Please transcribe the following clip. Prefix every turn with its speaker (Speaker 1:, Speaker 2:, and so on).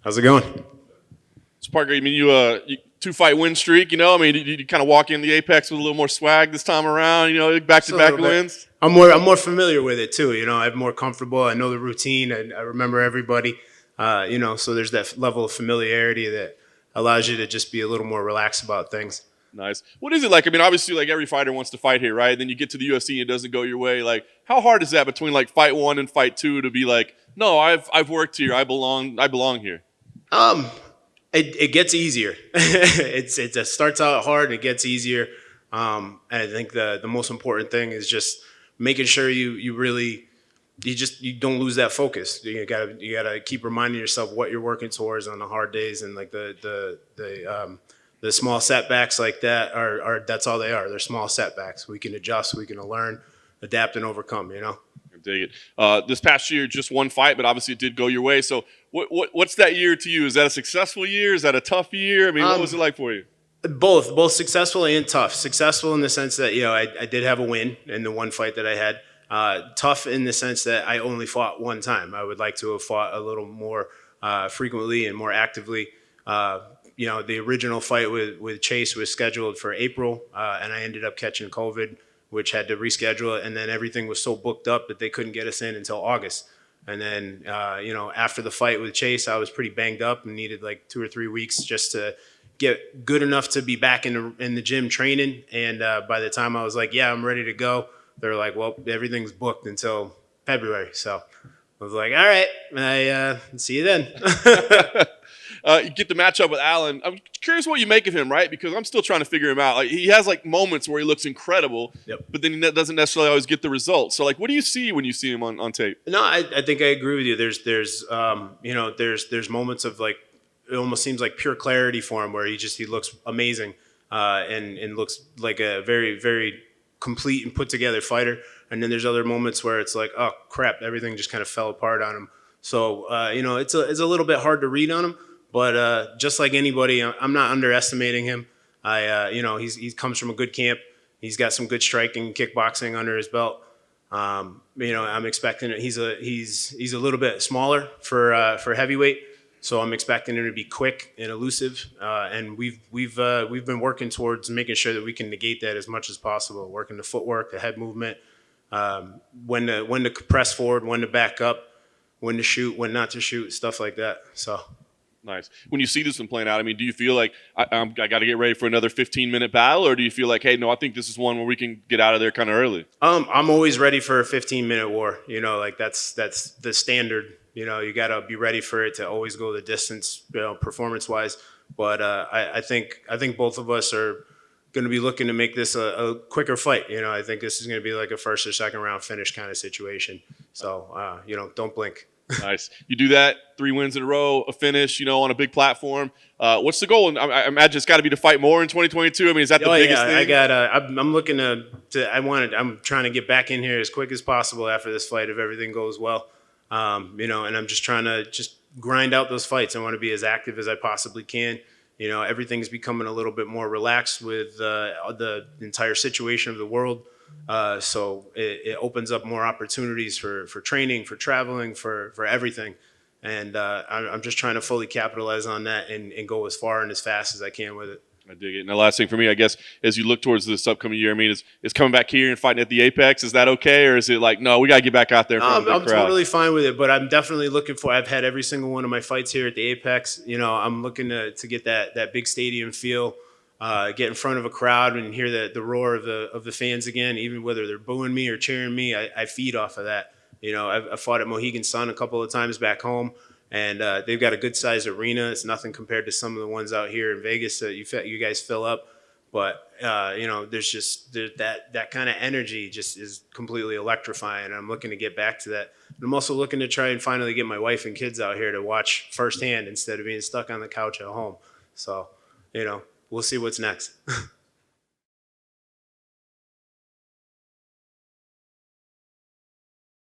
Speaker 1: How's it going?
Speaker 2: So Parker, I mean, you 2-fight win streak. I mean, you kind of walk in the Apex with a little more swag this time around. Back to back wins.
Speaker 1: I'm more familiar with it too. I'm more comfortable. I know the routine. I remember everybody. So there's that level of familiarity that allows you to just be a little more relaxed about things.
Speaker 2: Nice. What is it like? I mean, obviously, like every fighter wants to fight here, right? Then you get to the UFC and it doesn't go your way. Like, how hard is that between like fight one and fight two to be like, no, I've worked here. I belong here.
Speaker 1: Um, it gets easier. It starts out hard and it gets easier. And I think the most important thing is just making sure you don't lose that focus. You gotta keep reminding yourself what you're working towards on the hard days, and like the small setbacks like that are that's all they are. They're small setbacks. We can adjust, we can learn, adapt, and overcome.
Speaker 2: I dig it. This past year, just one fight, but obviously it did go your way. So, what's that year to you? Is that a successful year? Is that a tough year? I mean, what was it like for you?
Speaker 1: Both successful and tough. Successful in the sense that I did have a win in the one fight that I had. Tough in the sense that I only fought one time. I would like to have fought a little more frequently and more actively. The original fight with Chase was scheduled for April, and I ended up catching COVID, which had to reschedule it. And then everything was so booked up that they couldn't get us in until August. And then, after the fight with Chase, I was pretty banged up and needed like 2 or 3 weeks just to get good enough to be back in the gym training. And by the time I was like, yeah, I'm ready to go, they're like, well, everything's booked until February. So I was like, all right, I see you then.
Speaker 2: You get the matchup with Alan. I'm curious what you make of him, right? Because I'm still trying to figure him out. Like, he has like moments where he looks incredible,
Speaker 1: Yep.
Speaker 2: but then he doesn't necessarily always get the results. So, like, what do you see when you see him on tape?
Speaker 1: No, I think I agree with you. There's moments of like, it almost seems like pure clarity for him where he looks amazing and looks like a very, very complete and put together fighter. And then there's other moments where it's like, oh crap, everything just kind of fell apart on him. So it's a little bit hard to read on him, but just like anybody, I'm not underestimating him. He comes from a good camp. He's got some good striking, kickboxing under his belt. I'm expecting it. He's a little bit smaller for heavyweight. So I'm expecting him to be quick and elusive, and we've been working towards making sure that we can negate that as much as possible. Working the footwork, the head movement, when to press forward, when to back up, when to shoot, when not to shoot, stuff like that. So
Speaker 2: nice. When you see this one playing out, I mean, do you feel like I got to get ready for another 15-minute battle, or do you feel like, hey, no, I think this is one where we can get out of there kind of early?
Speaker 1: I'm always ready for a 15-minute war. Like that's the standard. You got to be ready for it to always go the distance, performance-wise. But I think both of us are going to be looking to make this a quicker fight. I think this is going to be like a first or second round finish kind of situation. So, don't blink.
Speaker 2: Nice. You do that, 3 wins in a row, a finish, on a big platform. What's the goal? I imagine it's got to be to fight more in 2022. I mean, is that the biggest thing?
Speaker 1: I'm looking I'm trying to get back in here as quick as possible after this fight if everything goes well. And I'm just trying to grind out those fights. I want to be as active as I possibly can. Everything's becoming a little bit more relaxed with the entire situation of the world. So it opens up more opportunities for training, for traveling, for everything. And I'm just trying to fully capitalize on that and go as far and as fast as I can with it.
Speaker 2: I dig it. And the last thing for me, I guess, as you look towards this upcoming year, I mean, is coming back here and fighting at the Apex, is that okay? Or is it like, no, we got to get back out there in front of the crowd?
Speaker 1: I'm totally fine with it, but I'm definitely looking for, I've had every single one of my fights here at the Apex. I'm looking to get that big stadium feel, get in front of a crowd and hear the roar of the fans again, even whether they're booing me or cheering me. I feed off of that. I've fought at Mohegan Sun a couple of times back home. And they've got a good-sized arena. It's nothing compared to some of the ones out here in Vegas that you guys fill up. But, there's just that kind of energy just is completely electrifying. And I'm looking to get back to that. And I'm also looking to try and finally get my wife and kids out here to watch firsthand instead of being stuck on the couch at home. So, we'll see what's next.